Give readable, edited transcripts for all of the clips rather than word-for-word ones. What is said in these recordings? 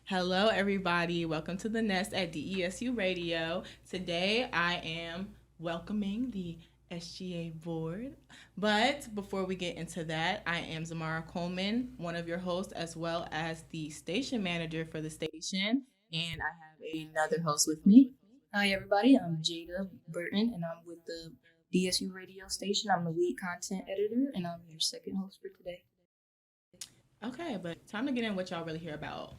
Hello, everybody. Welcome to the Nest at DESU Radio. Today, I am welcoming the SGA board. But before we get into that, I am Zamara Coleman, one of your hosts, as well as the station manager for the station. And I have another host with me. Hi, everybody. I'm Jada Burton, and I'm with the DSU radio station. I'm the lead content editor, and I'm your second host for today. Okay, but time to get in what y'all really hear about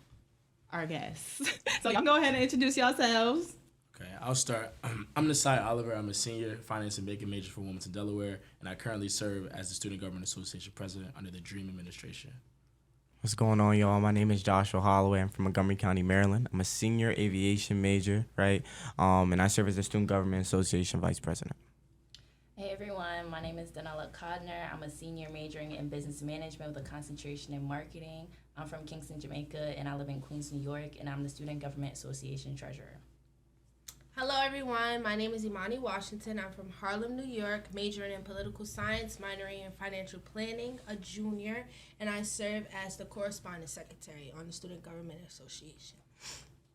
our guests. So y'all go ahead and introduce yourselves. Okay, I'll start. I'm Nasai Oliver. I'm a senior finance and banking major for Wilmington, Delaware, and I currently serve as the Student Government Association president under the Dream Administration. What's going on, y'all? My name is Joshua Holloway. I'm from Montgomery County, Maryland. I'm a senior aviation major, right? And I serve as the Student Government Association vice president. Hey everyone, my name is Danella Codner. I'm a senior majoring in business management with a concentration in marketing. I'm from Kingston, Jamaica, and I live in Queens, New York, and I'm the Student Government Association treasurer. Hello, everyone. My name is Imani Washington. I'm from Harlem, New York, majoring in political science, minoring in financial planning, a junior, and I serve as the correspondence secretary on the Student Government Association.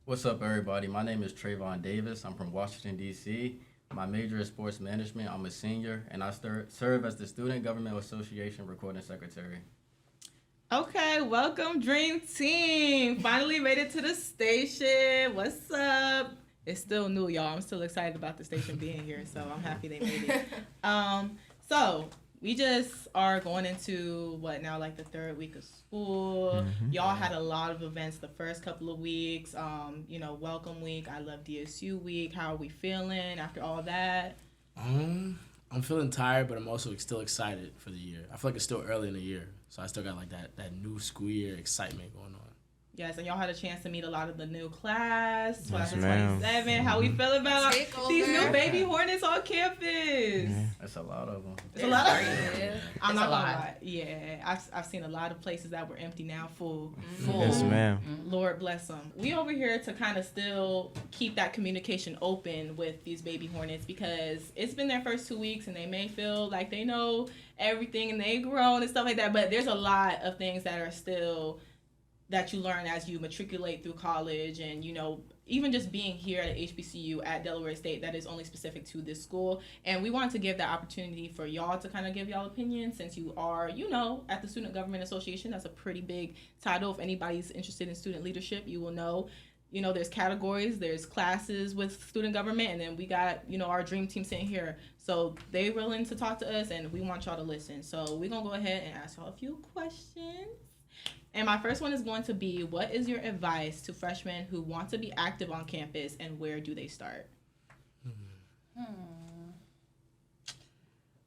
What's up, everybody? My name is Trayvon Davis. I'm from Washington, D.C. My major is sports management. I'm a senior, and I serve as the Student Government Association recording secretary. Okay, welcome, Dream Team. Finally made it to the station. What's up? It's still new, y'all. I'm still excited about the station being here, so I'm happy they made it. So we just are going into what now, like the third week of school. Y'all had a lot of events the first couple of weeks. Welcome week. I love DSU week. How are we feeling after all that? I'm feeling tired, but I'm also still excited for the year. I feel like it's still early in the year, so I still got like that new school year excitement going on. Yes, and y'all had a chance to meet a lot of the new class, Yes, 2027. How we feel about these new baby Hornets on campus? That's a lot of them. It's a lot of I'm It's not a gonna lot. lie. Yeah, I've seen a lot of places that were empty now full. Yes, ma'am. Lord bless them. We over here to kind of still keep that communication open with these baby Hornets because it's been their first 2 weeks and they may feel like they know everything and they grown and stuff like that. But there's a lot of things that are still that you learn as you matriculate through college and, even just being here at HBCU at Delaware State that is only specific to this school. And we wanted to give that opportunity for y'all to kind of give y'all opinions since you are, at the Student Government Association. That's a pretty big title. If anybody's interested in student leadership, you will know. There's categories, there's classes with student government, and then we got, our dream team sitting here. So they willing to talk to us, and we want y'all to listen. So we're going to go ahead and ask y'all a few questions. And my first one is going to be, what is your advice to freshmen who want to be active on campus, and where do they start?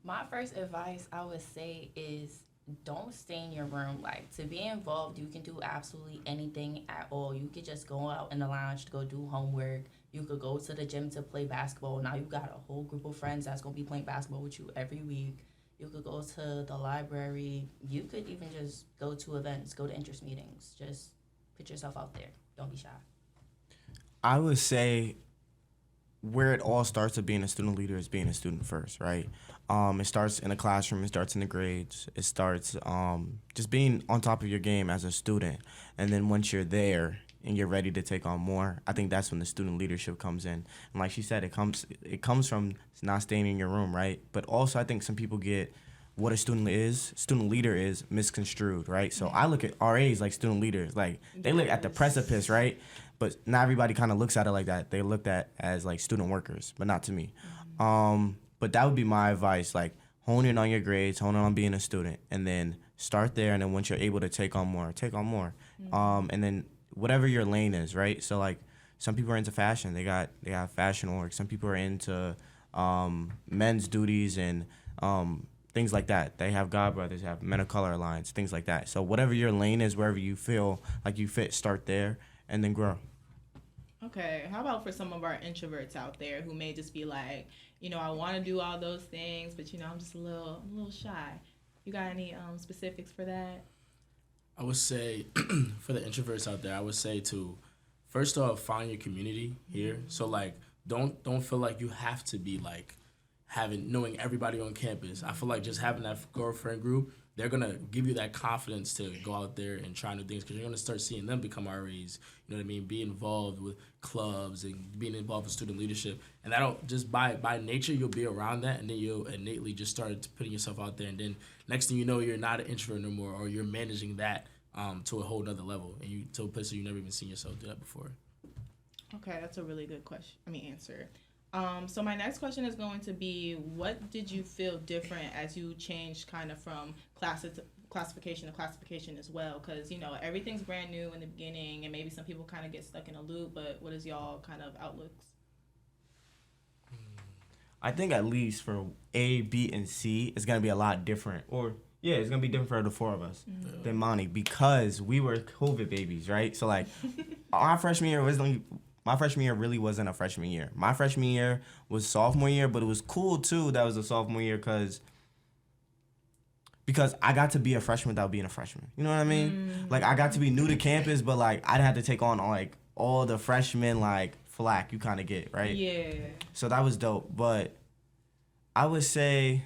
My first advice I would say is don't stay in your room. Like, to be involved, you can do absolutely anything at all. You could just go out in the lounge to go do homework. You could go to the gym to play basketball. Now you got a whole group of friends that's going to be playing basketball with you every week. You could go to the library. You could even just go to events, go to interest meetings. Just put yourself out there. Don't be shy. I would say where it all starts with being a student leader is being a student first, right? It starts in the classroom. It starts in the grades. It starts just being on top of your game as a student. And then once you're there and you're ready to take on more, I think that's when the student leadership comes in. And like she said, it comes from not staying in your room, right? But also I think some people get what a student leader is misconstrued, right? So I look at RAs like student leaders. Like, they look at the precipice, right? But not everybody kind of looks at it like that. They looked at as like student workers, but not to me. But that would be my advice. Like, hone in on your grades, hone in on being a student, and then start there. And then once you're able to take on more, take on more. And then whatever your lane is, right? So like, some people are into fashion. They got fashion org. Some people are into men's duties and things like that. They have God Brothers, have Men of Color Alliance, things like that. So whatever your lane is, wherever you feel like you fit, start there and then grow. Okay, how about for some of our introverts out there who may just be like, I want to do all those things, but I'm just a little shy. You got any specifics for that? I would say for the introverts out there, I would say to first off find your community here. So like don't feel like you have to be like knowing everybody on campus. I feel like just having that girlfriend group, they're gonna give you that confidence to go out there and try new things because you're gonna start seeing them become RAs. You know what I mean? Be involved with clubs and being involved with student leadership, and that'll just by nature you'll be around that, and then you'll innately just start putting yourself out there, and then next thing you know, you're not an introvert no more, or you're managing that to a whole nother level, and you to a place where you never even seen yourself do that before. Okay, that's a really good answer. So my next question is going to be, what did you feel different as you changed kind of from classification to classification as well? Because, you know, everything's brand new in the beginning, and maybe some people kind of get stuck in a loop, but what is y'all kind of outlooks? I think at least for A, B, and C, it's going to be a lot different. Or, yeah, it's going to be different for the four of us than Monty because we were COVID babies, right? So, like, my freshman year really wasn't a freshman year. My freshman year was sophomore year, but it was cool, too, that was a sophomore year because I got to be a freshman without being a freshman. You know what I mean? Like, I got to be new to campus, but, like, I didn't have to take on, like, all the freshmen, like, flack you kind of get, right? Yeah. So that was dope. But I would say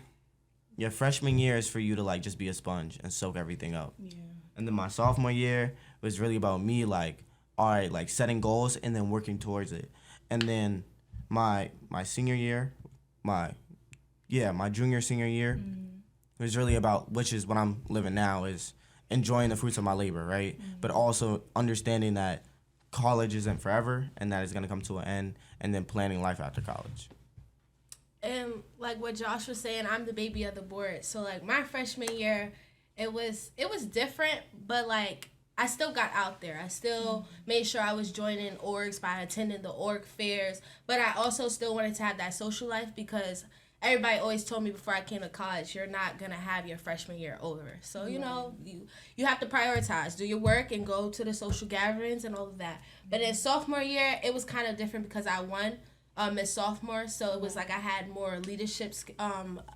your freshman year is for you to, like, just be a sponge and soak everything up. Yeah. And then my sophomore year was really about me, like, all right, like, setting goals and then working towards it. And then my senior year, my junior, senior year was really about, which is what I'm living now, is enjoying the fruits of my labor, right? But also understanding that college isn't forever and that it's going to come to an end, and then planning life after college. And like what Josh was saying, I'm the baby of the board. So like my freshman year, it was different, but like I still got out there. I still made sure I was joining orgs by attending the org fairs, but I also still wanted to have that social life because everybody always told me before I came to college, you're not going to have your freshman year over. So, you know, you have to prioritize, do your work and go to the social gatherings and all of that. But in sophomore year, it was kind of different because I won as sophomore. So it was like I had more leadership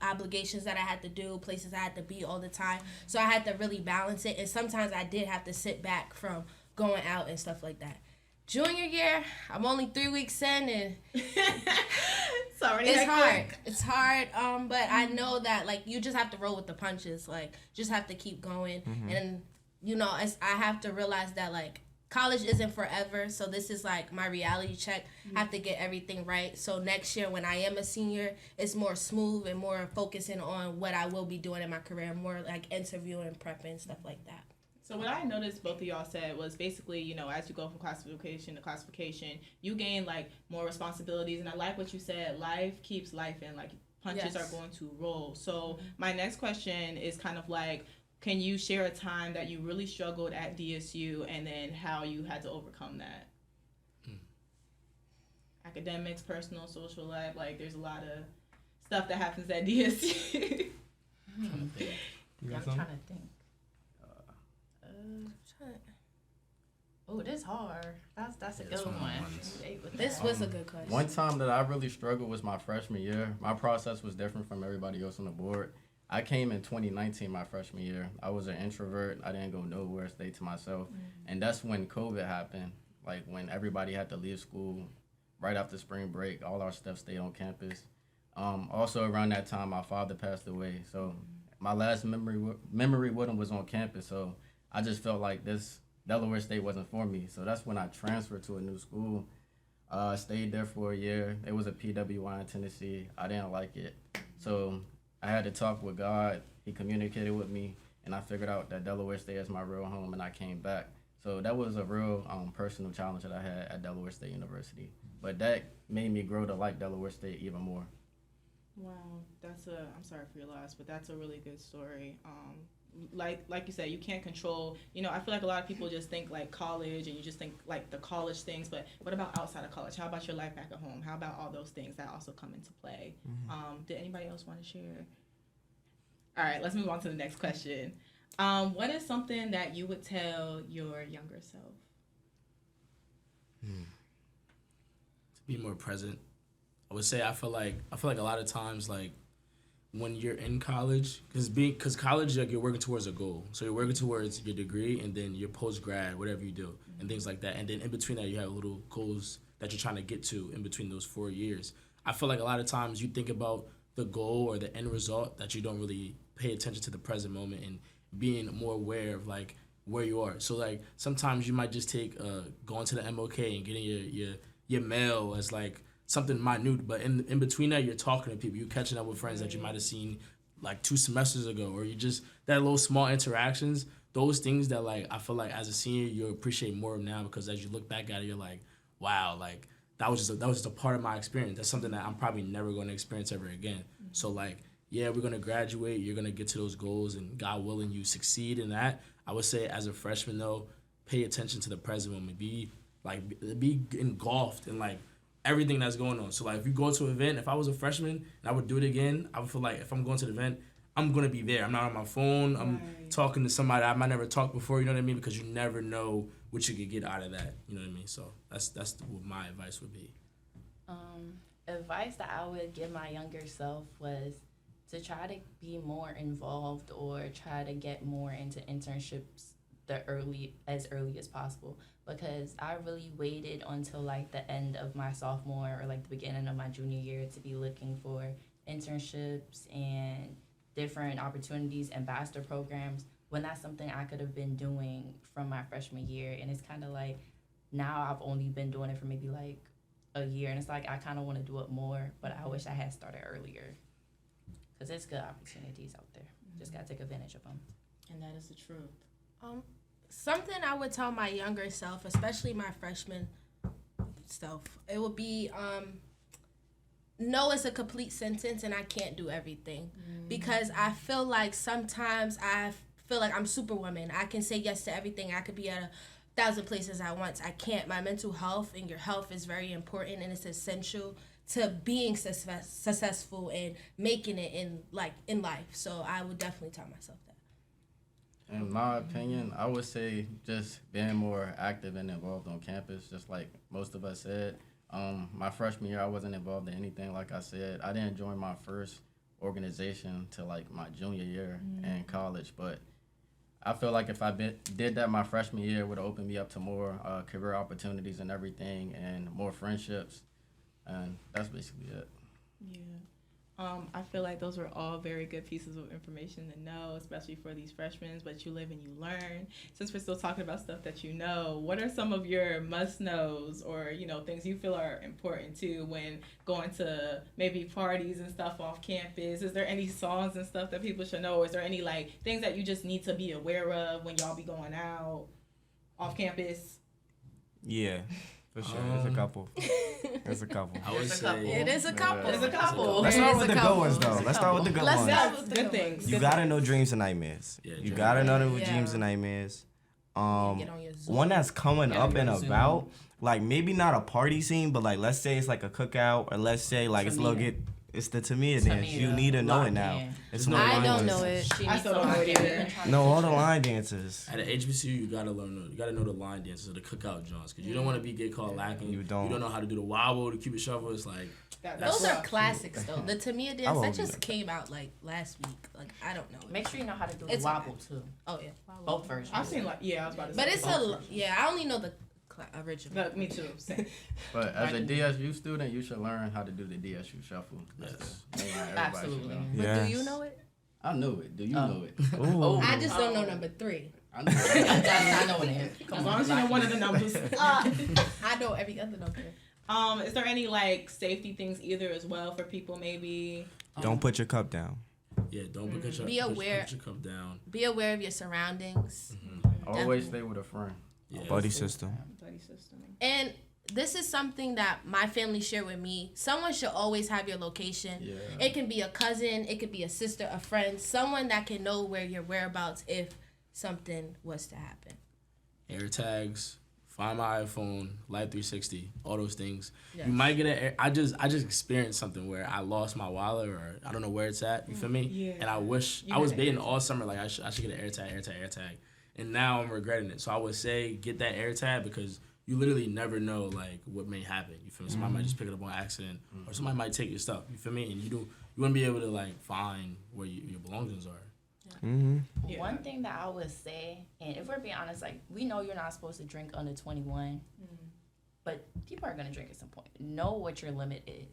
obligations that I had to do, places I had to be all the time. So I had to really balance it. And sometimes I did have to sit back from going out and stuff like that. Junior year, I'm only 3 weeks in, and it's hard. It's hard, but I know that, like, you just have to roll with the punches. Like, just have to keep going. And, you know, I have to realize that, like, college isn't forever, so this is, like, my reality check. I have to get everything right. So next year, when I am a senior, it's more smooth and more focusing on what I will be doing in my career, more, like, interviewing, prepping, stuff like that. So what I noticed both of y'all said was basically, you know, as you go from classification to classification, you gain, like, more responsibilities. And I like what you said, life keeps life, and, like, punches are going to roll. So my next question is kind of like, can you share a time that you really struggled at DSU and then how you had to overcome that? Academics, personal, social life, like, there's a lot of stuff that happens at DSU. I'm trying to think. Oh, this hard. That's a good one. This was a good question. One time that I really struggled was my freshman year. My process was different from everybody else on the board. I came in 2019, my freshman year. I was an introvert. I didn't go nowhere, stayed to myself. And that's when COVID happened, like when everybody had to leave school right after spring break. All our stuff stayed on campus. Also around that time, my father passed away. So my last memory with him was on campus. So I just felt like this Delaware State wasn't for me. So that's when I transferred to a new school. Stayed there for a year. It was a PWI in Tennessee. I didn't like it. So I had to talk with God. He communicated with me, and I figured out that Delaware State is my real home, and I came back. So that was a real personal challenge that I had at Delaware State University. But that made me grow to like Delaware State even more. Wow, I'm sorry for your loss, but that's a really good story. Like you said, you can't control, you know, I feel like a lot of people just think like college and you just think like the college things, but what about outside of college? How about your life back at home? How about all those things that also come into play? Did anybody else want to share? All right, let's move on to the next question. What is something that you would tell your younger self? To be more present. I would say I feel like a lot of times, like, when you're in college, because college, like, you're working towards a goal. So you're working towards your degree and then your post-grad, whatever you do, and things like that. And then in between that, you have little goals that you're trying to get to in between those 4 years. I feel like a lot of times you think about the goal or the end result that you don't really pay attention to the present moment and being more aware of like where you are. So like sometimes you might just take going to the MOK and getting your mail as like something minute, but in between that you're talking to people, you're catching up with friends that you might have seen like 2 semesters ago, or you just that little small interactions, those things that like I feel like as a senior you appreciate more now, because as you look back at it you're like, wow, like that was just a part of my experience. That's something that I'm probably never going to experience ever again. So like, yeah, we're going to graduate, you're going to get to those goals, and God willing you succeed in that. I would say as a freshman though, pay attention to the present moment. Be engulfed in like everything that's going on. So like if you go to an event, if I was a freshman and I would do it again, I would feel like if I'm going to the event, I'm going to be there. I'm not on my phone. I'm talking to somebody I might never talk before, you know what I mean? Because you never know what you could get out of that, you know what I mean? So that's what my advice would be. Advice that I would give my younger self was to try to be more involved or try to get more into internships as early as possible, because I really waited until like the end of my sophomore or like the beginning of my junior year to be looking for internships and different opportunities, ambassador programs, when that's something I could have been doing from my freshman year. And it's kind of like now I've only been doing it for maybe like a year, and it's like I kind of want to do it more, but I wish I had started earlier, because there's good opportunities out there. Just got to take advantage of them. And that is the truth. Something I would tell my younger self, especially my freshman self, it would be no is a complete sentence and I can't do everything. Because I feel like sometimes I feel like I'm Superwoman. I can say yes to everything. I could be at 1,000 places at once. I can't. My mental health and your health is very important, and it's essential to being successful and making it in life. So I would definitely tell myself that. In my opinion, I would say just being more active and involved on campus, just like most of us said. My freshman year, I wasn't involved in anything, like I said. I didn't join my first organization till like my junior year in college, but I feel like if I did that my freshman year, it would have opened me up to more career opportunities and everything, and more friendships, and that's basically it. Yeah. I feel like those were all very good pieces of information to know, especially for these freshmen, but you live and you learn. Since we're still talking about stuff that you know, what are some of your must-knows or, things you feel are important too when going to maybe parties and stuff off campus? Is there any songs and stuff that people should know? Or is there any, things that you just need to be aware of when y'all be going out off campus? Yeah. For sure, there's a couple. There's a couple. I would say It is a couple. There's a couple. Let's start with the good ones, though. Let's start with the good Let's ones. start with the Good things. You gotta know dreams and nightmares. Yeah, you dreams. gotta know the Yeah. dreams and nightmares. Get on your Zoom. One that's coming Yeah, up and Zoom. about, like maybe not a party scene, but like let's say it's like a cookout, or let's say like it's a little Tamia. it's the Tamia dance. You Tamia. need to know it Lock now. in. It's No, one I of don't those- know it. I still don't know it either. No, all the line dances. at a HBCU, you gotta know the line dances or the cookout joints, because you don't want to get caught lacking. You don't. You don't know how to do the wobble, the Cupid shuffle. It's like Those are classics, though. The Tamia I dance, won't that be just that. came out, last week. I don't know. Make sure you know how to do It's the wobble, too. Oh, yeah. Both versions. I've seen I was about to say. But it's I only know the original. But me too. Same. But as a DSU student, you should learn how to do the DSU shuffle. That's the main one everybody should Absolutely. know. But Yes. do you know it? I know it. Do you Oh. know it? Ooh. I just don't know number 3. I know it. I know it is. As long as you know one of the numbers. I know every other number. Is there any safety things either as well for people maybe? Don't put your cup down. Yeah, don't put your, Be aware. Put your cup down. Be aware of your surroundings. Always stay with a friend. Yeah. Buddy system. Buddy system. And this is something that my family shared with me. Someone should always have your location. Yeah. It can be a cousin, it could be a sister, a friend, someone that can know where your whereabouts if something was to happen. Air tags, find my iPhone, Live 360, all those things. Yes. You might get I just experienced something where I lost my wallet, or I don't know where it's at. You feel me? Yeah. And I wish You I was had an baiting all summer like I should get an AirTag. And now I'm regretting it. So I would say get that AirTag, because you literally never know what may happen. You feel me? Somebody might just pick it up on accident, or somebody might take your stuff. You feel me? And you wouldn't be able to find where your belongings are. Mm-hmm. Yeah. One thing that I would say, and if we're being honest, we know you're not supposed to drink under 21, But people are gonna drink at some point. Know what your limit is.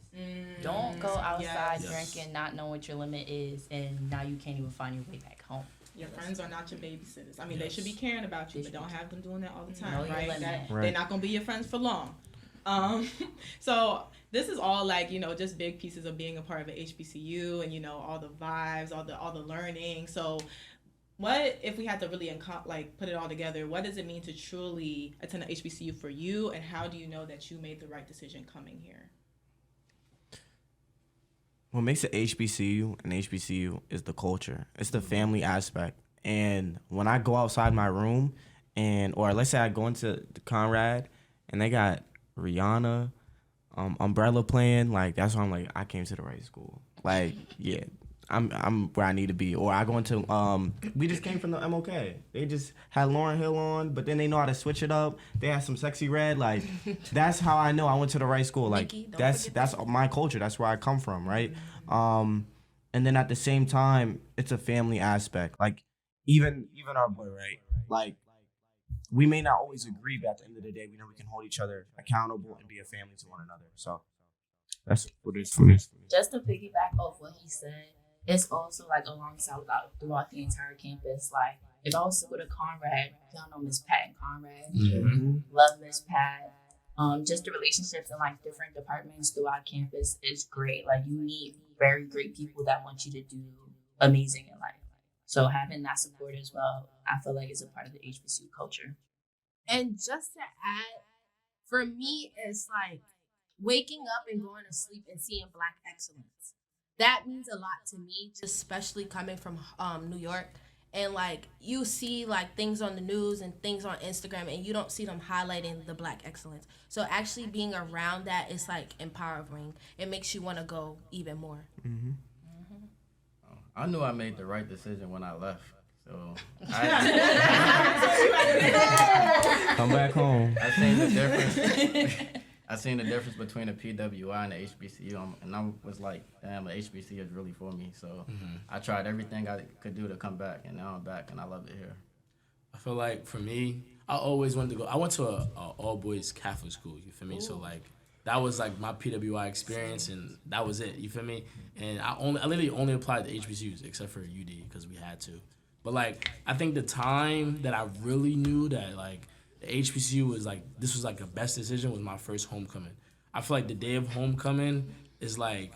Don't go outside drinking, not know what your limit is, and now you can't even find your way back home. Your friends are not your babysitters. I mean, they should be caring about you, but don't have them doing that all the time, Know your right? limit. They're not gonna be your friends for long. So this is all like, just big pieces of being a part of an HBCU and, all the vibes, all the learning. So what if we had to really put it all together? What does it mean to truly attend an HBCU for you, and how do you know that you made the right decision coming here? What makes an HBCU is the culture. It's the family aspect. And when I go outside my room, or let's say I go into the Conrad and they got Rihanna, Umbrella playing, like that's why I'm like, I came to the right school. Like, yeah, I'm where I need to be. Or I go into we just came from the MOK. They just had Lauryn Hill on, but then they know how to switch it up. They had some Sexy Red. Like that's how I know I went to the right school. Like that's my culture. That's where I come from, right? And then at the same time, it's a family aspect. Like even our boy, right? Like we may not always agree, but at the end of the day, we know we can hold each other accountable and be a family to one another. So that's what it is for me. Just to piggyback off what he said, it's also like alongside throughout the entire campus. Like if I was to go to Conrad, y'all know Miss Pat and Conrad. Mm-hmm. Love Miss Pat. Just the relationships in like different departments throughout campus is great. Like you meet very great people that want you to do amazing in life. So having that support as well, I feel like is a part of the HBCU culture. And just to add, for me, it's like waking up and going to sleep and seeing Black excellence. That means a lot to me, especially coming from New York. And like you see like things on the news and things on Instagram, and you don't see them highlighting the Black excellence. So actually being around that is like empowering. It makes you want to go even more. Mm-hmm. I knew I made the right decision when I left. So Come back home. I seen the difference. I seen the difference between the PWI and the HBCU, and I was like, damn, the HBCU is really for me. So I tried everything I could do to come back, and now I'm back, and I love it here. I feel like for me, I always wanted to go. I went to a all boys Catholic school. You feel me? Ooh. So like that was like my PWI experience, and that was it. You feel me? And I literally only applied to HBCUs except for UD because we had to. But like I think the time that I really knew that like the HBCU was like this was like the best decision was my first homecoming. I feel like the day of homecoming is like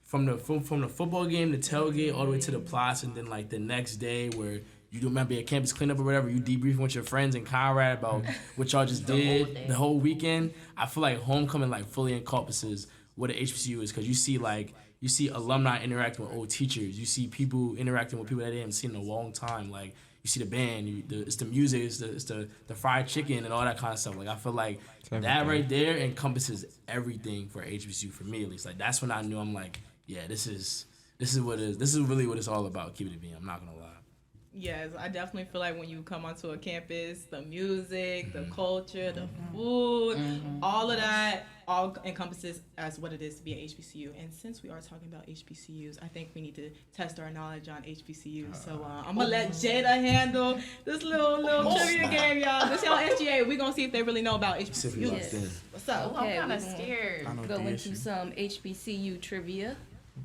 from the football game, the tailgate, all the way to the plots, and then like the next day where you do maybe a campus cleanup or whatever, you debriefing with your friends in Conrad about what y'all just did the whole weekend. I feel like homecoming like fully encompasses what an HBCU is because you see alumni interacting with old teachers. You see people interacting with people that they haven't seen in a long time. Like you see the band, it's the music, it's the fried chicken and all that kind of stuff. Like I feel like that right there encompasses everything for HBCU for me at least. Like that's when I knew I'm like, yeah, this is what it is. This is really what it's all about. Keep it being. I'm not gonna lie. Yes, I definitely feel like when you come onto a campus, the music, the culture, the food, all of that all encompasses as what it is to be an HBCU. And since we are talking about HBCUs, I think we need to test our knowledge on HBCUs. So I'm going to let Jada handle this little trivia game, y'all. This y'all SGA. We're going to see if they really know about HBCUs. Yes. What's up? Okay, I'm kind of scared. Go into some HBCU trivia.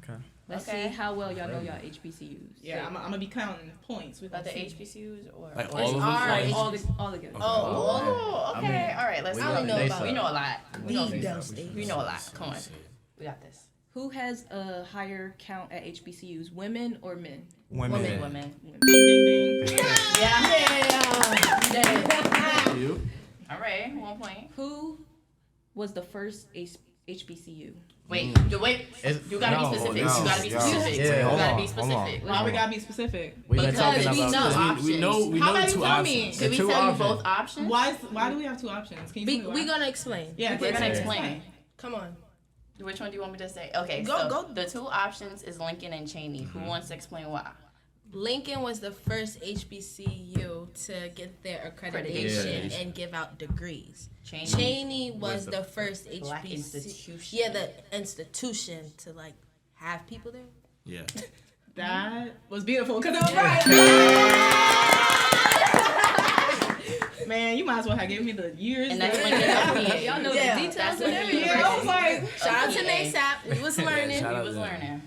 Okay. Let's see how well y'all know y'all HBCUs. Yeah, I'm gonna be counting points. About the HBCUs or like all of them? All together. Okay. All right, let's I only know about we know a lot. We know a lot. Come on. We got this. Who has a higher count at HBCUs, women or men? Women. Ding, ding, ding. Yeah. You? All right, 1 point. Who was the first HBCU? Wait. You gotta be specific. You gotta be specific. Yeah, you hold gotta on, be specific. Why we gotta be specific? We've been talking Because we about know this. options. We know How about the you two tell me? options. Can we two tell you options. both options? Why do we have two options? Can you tell me why? We're going to explain. Yeah, We're gonna okay. explain. Come on. Which one do you want me to say? Okay, Go. so the two options is Lincoln and Cheney. Who wants to explain why? Lincoln was the first HBCU to get their accreditation Yeah. and give out degrees. Cheney Cheney was the first Black HBCU. institution. Yeah, the institution to like have people there. Yeah. That was beautiful because it was right. Man, you might as well have given me the years. And that's that- when the FBA. Y'all know Yeah, the details that's and what everything. Yeah, I was like, Shout out to NASAP. We was learning. shout We out was to them. learning.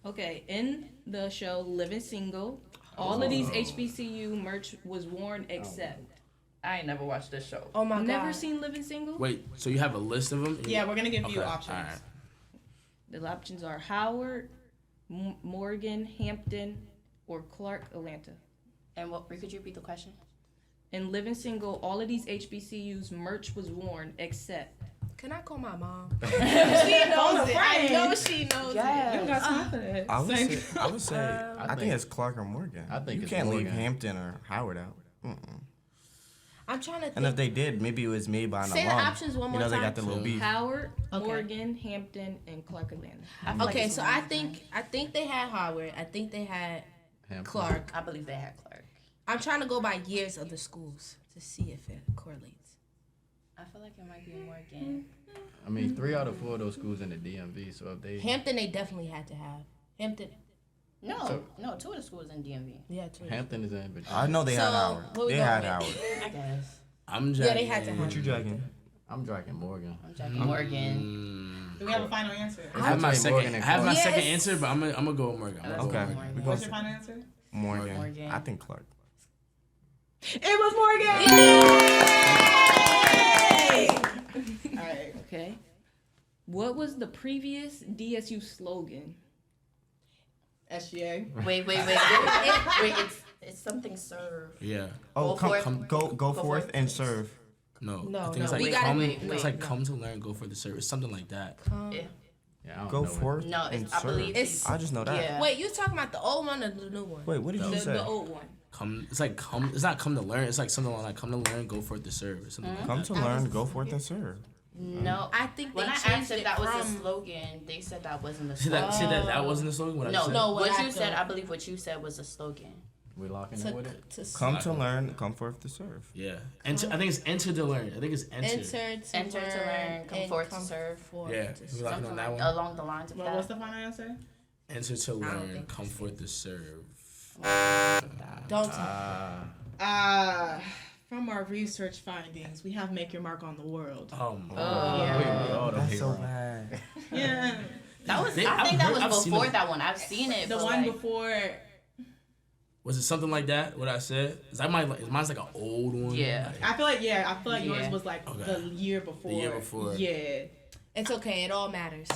Okay, in the show Living Single, all of these HBCU merch was worn except. I ain't never watched this show. Oh my god. Never seen Living Single? Wait, so you have a list of them? yeah, we're gonna give you Okay, options. alright. The options are Howard, Morgan, Hampton, or Clark, Atlanta. And what? Could you repeat the question? In Living Single, all of these HBCUs merch was worn except. Can I call my mom? She knows it. I know she knows You don't it. got time for that. I would say, I think it's Clark or Morgan. I think you it's can't leave Morgan. Hampton or Howard out. I'm trying to think. And if they did, maybe it was made by an Say the alum. options one You more know, they time. got the little beef. Howard, Okay. Morgan, Hampton, and Clark, Atlanta. I feel like Okay, it's so one I of them. think they had Howard. I think they had Hampton. Clark. I believe they had Clark. I'm trying to go by years of the schools to see if it correlates. I feel like it might be Morgan. I mean, 3 out of 4 of those schools in the DMV. So if they Hampton, they definitely had to have. Hampton, No, So- no, 2 of the schools in DMV. yeah, too. Hampton is in Virginia. I know they had So, Howard. what we They going had with? Howard. I guess. I'm Yeah, they had to jacking- have What you jacking? I'm dragging Morgan. I'm checking Morgan. Do we have a final answer? I have my I'd say second. Morgan I and have my Clark. second Yes. answer, but I'm gonna go with Morgan. I'm gonna go Okay. with Morgan. We go What's your final answer? Morgan. Morgan. I think Clark. It was Morgan. All right. Okay. What was the previous DSU slogan? SGA. Wait. Wait, it's something serve. Yeah. Oh, Go forth. go forth and serve. No. No, I think no, it's like we gotta come. wait, It's like come to learn, go for the service, something like that. Yeah. Yeah, I don't Go know it. forth No, and it's, I serve. believe It's- I just know that. Yeah. Wait, you talking about the old one or the new one? Wait, what did you say? The old one. Come. It's like come. It's not come to learn. It's like something like come to learn, go for the service. Something like Come that. to learn, go forth and serve. No. I think they When I changed asked it if that was the from. slogan, they said that wasn't the See slogan. that wasn't the slogan. What I No, said? no. what what you I said, thought. I believe what you said was a slogan. We locking in with it? To Come to learn, come forth to serve. Yeah. Enter. I think it's enter to learn. I think it's enter. enter to learn, come forth to serve. Yeah. to We serve. locking on Something that like, one. along the lines of Well, that. what's the final answer? Enter to don't learn, think come forth to serve. Don't tell. From our research findings, we have Make Your Mark on the World. Oh my. Yeah. Oh, That's so bad. Yeah. That was. They- I I've think that heard- was I've seen before them. that one. I've seen it. The but one like, before. Was it something like that? What I said? Is that mine's like an old one? Yeah. Like, I feel like yours Yeah. was like Okay. the year before. The year before. Yeah. It's okay. It all matters.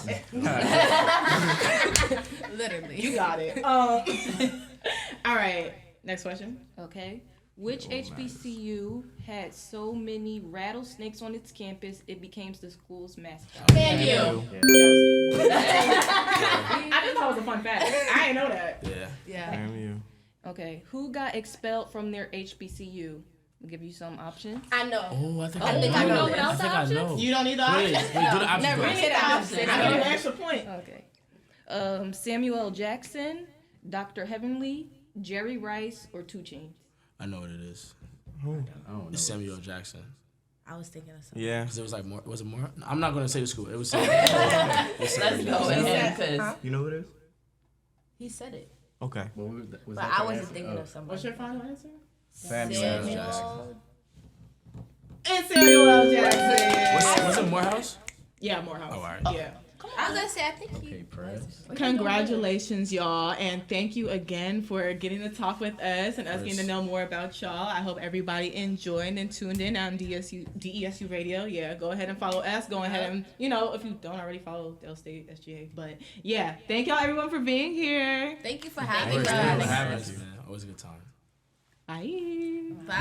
Literally. You got it. All right. Next question. Okay. Which HBCU had so many rattlesnakes on its campus it became the school's mascot? Man, you. I just thought it was a fun fact. I didn't know that. Yeah. Yeah. Damn you. Okay. Who got expelled from their HBCU? I'll give you some options. I know. Oh, I think I think I know I this. think I know. You don't need the Wait, options. wait, do the options. Never. first. Say the options. I need an extra point. Okay. Samuel Jackson, Dr. Heavenly, Jerry Rice, or 2 Chainz? I know what it is. I don't know. It's Samuel Jackson. I was thinking of something. Yeah. Because it was like more. Was it more? I'm not gonna say the school. It was. Let's Samuel go Jackson. ahead, because You know who it is? He said it. Okay. What was But that I the wasn't answer? thinking Oh. of somebody. What's your final answer? Samuel Samuel. It's Samuel L. Jackson. Was it Morehouse? Yeah, Morehouse. Oh, all right. Yeah. I was gonna say I think he. Okay, press. Congratulations, y'all, and thank you again for getting to talk with us and us Yes. getting to know more about y'all. I hope everybody enjoyed and tuned in on DESU Radio. Yeah, go ahead and follow us. Go ahead and, if you don't already follow Dell State SGA. But yeah, thank y'all everyone for being here. Thank you for Always having good for us. having us, man. Always a good time. Bye. Bye.